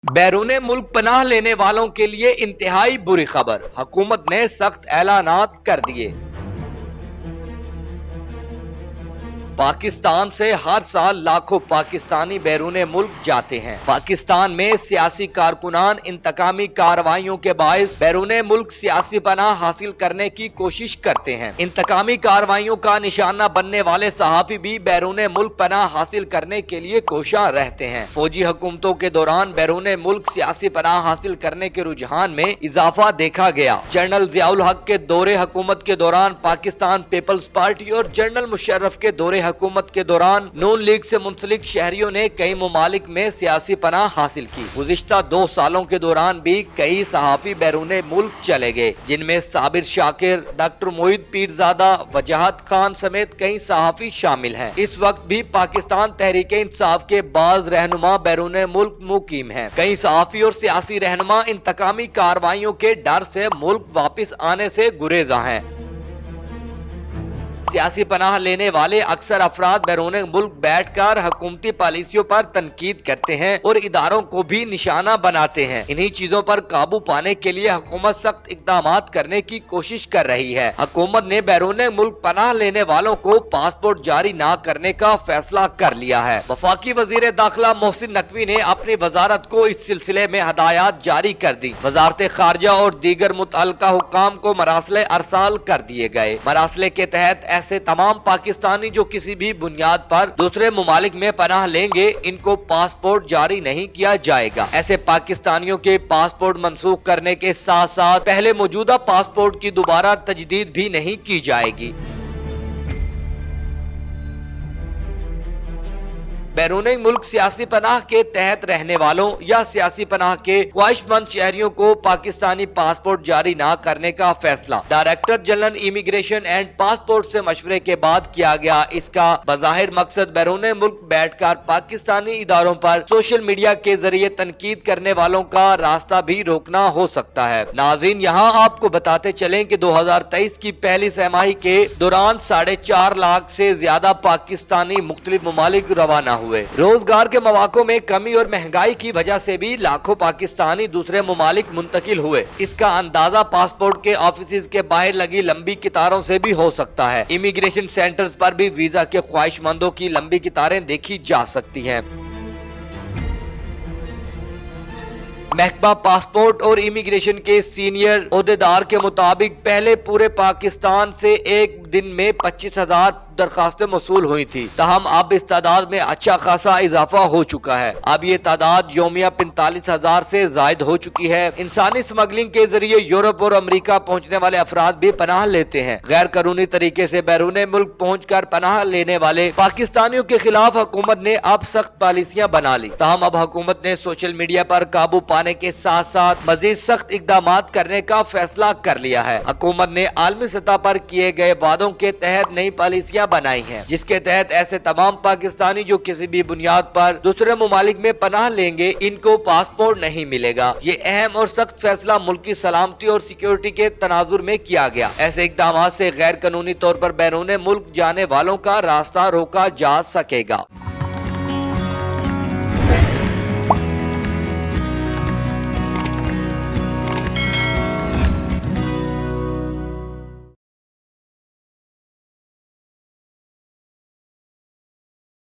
बैरून मुल्क पनाह लेने वालों के लिए इंतहाई बुरी खबर। हुकूमत ने सख्त ऐलानात कर दिए। पाकिस्तान से हर साल लाखों पाकिस्तानी बैरून मुल्क जाते हैं। पाकिस्तान में सियासी कारकुनान इंतकामी कार्रवाइयों के बायस बैरून मुल्क सियासी पनाह हासिल करने की कोशिश करते हैं। इंतकामी कार्रवाइयों का निशाना बनने वाले सहाफी भी बैरून मुल्क पनाह हासिल करने के लिए कोशा रहते हैं। फौजी हुकूमतों के दौरान बैरून मुल्क सियासी पनाह हासिल करने के रुझान में इजाफा देखा गया। जनरल जियाउल हक के दौरे हुकूमत के दौरान पाकिस्तान पीपल्स पार्टी और जनरल मुशर्रफ के दौरे हुकूमत के दौरान नून लीग से मुंसलिक शहरियों ने कई ममालिक में सियासी पनाह हासिल की। गुज़िश्ता 2 सालों के दौरान भी कई सहाफी बैरून मुल्क चले गए, जिनमें साबिर शाकिर, डॉक्टर मोहित पीरजादा, वजाहत खान समेत कई सहाफी शामिल हैं। इस वक्त भी पाकिस्तान तहरीक इंसाफ के बाज रहनुमा बैरून मुल्क मुकीम हैं। कई सहाफी और सियासी रहनुमा इंतकामी कार्रवाइयों के डर से मुल्क वापस आने से गुरेजा हैं। सियासी पनाह लेने वाले अक्सर अफराद बैरून मुल्क बैठकर हुकूमती पॉलिसियों पर तनकीद करते हैं और इदारों को भी निशाना बनाते हैं। इन्हीं चीजों पर काबू पाने के लिए हुकूमत सख्त इकदामात करने की कोशिश कर रही है। हुकूमत ने बैरून मुल्क पनाह लेने वालों को पासपोर्ट जारी न करने का फैसला कर लिया है। वफाकी वजीर दाखिला मोहसिन नकवी ने अपनी वजारत को इस सिलसिले में हदायत जारी कर दी। वजारत खारजा और दीगर मुतअल्लिका हुक्काम को मरासले अरसाल कर दिए गए। मरासले के तहत ऐसे तमाम पाकिस्तानी जो किसी भी बुनियाद पर दूसरे मुमालिक में पनाह लेंगे, इनको पासपोर्ट जारी नहीं किया जाएगा। ऐसे पाकिस्तानियों के पासपोर्ट मनसूख करने के साथ साथ पहले मौजूदा पासपोर्ट की दोबारा तजदीद भी नहीं की जाएगी। बैरून मुल्क सियासी पनाह के तहत रहने वालों या सियासी पनाह के ख्वाहिशमंद शहरियों को पाकिस्तानी पासपोर्ट जारी न करने का फैसला director general immigration and passport से मशवरे के बाद किया गया। इसका बज़ाहिर मकसद बैरून मुल्क बैठकर पाकिस्तानी इदारों पर सोशल मीडिया के जरिए तनकीद करने वालों का रास्ता भी रोकना हो सकता है। नाज़रीन, यहाँ आपको बताते चलें कि 2023 की पहली छमाही के दौरान 4.5 लाख से ज्यादा पाकिस्तानी मुख्तलिफ ममालिक रवाना हुए। रोजगार के मौकों में कमी और महंगाई की वजह से भी लाखों पाकिस्तानी दूसरे ममालिक मुंतकिल हुए। इसका अंदाजा पासपोर्ट के ऑफिस के बाहर लगी लंबी कतारों से भी हो सकता है। इमिग्रेशन सेंटर्स पर भी वीजा के ख्वाहिशमंदों की लंबी कतारें देखी जा सकती हैं। महकमा पासपोर्ट और इमिग्रेशन के सीनियर ओहदेदार के मुताबिक पहले पूरे पाकिस्तान से एक दिन में 25,000 दरखास्तें मौसूल हुई थी। तहम अब इस तादाद में अच्छा खासा इजाफा हो चुका है। अब ये तादाद योमिया 45,000 से जायद हो चुकी है। इंसानी स्मगलिंग के जरिए यूरोप और अमेरिका पहुंचने वाले अफराद भी पनाह लेते हैं। गैर कानूनी तरीके से बैरून मुल्क पहुंचकर पनाह लेने वाले पाकिस्तानियों के खिलाफ हुकूमत ने अब सख्त पॉलिसियां बना ली। तहम अब हुकूमत ने सोशल मीडिया पर काबू पाने के साथ साथ मजीद सख्त इकदामात करने का फैसला कर लिया है। हुकूमत ने आलमी सतह पर किए गए वादों के तहत नई पॉलिसियां बनाई हैं, जिसके तहत ऐसे तमाम पाकिस्तानी जो किसी भी बुनियाद पर दूसरे मुमालिक में पनाह लेंगे, इनको पासपोर्ट नहीं मिलेगा। ये अहम और सख्त फैसला मुल्क की सलामती और सिक्योरिटी के तनाजुर में किया गया। ऐसे इक़दामात से गैर कानूनी तौर पर बैरून मुल्क जाने वालों का रास्ता रोका जा सकेगा।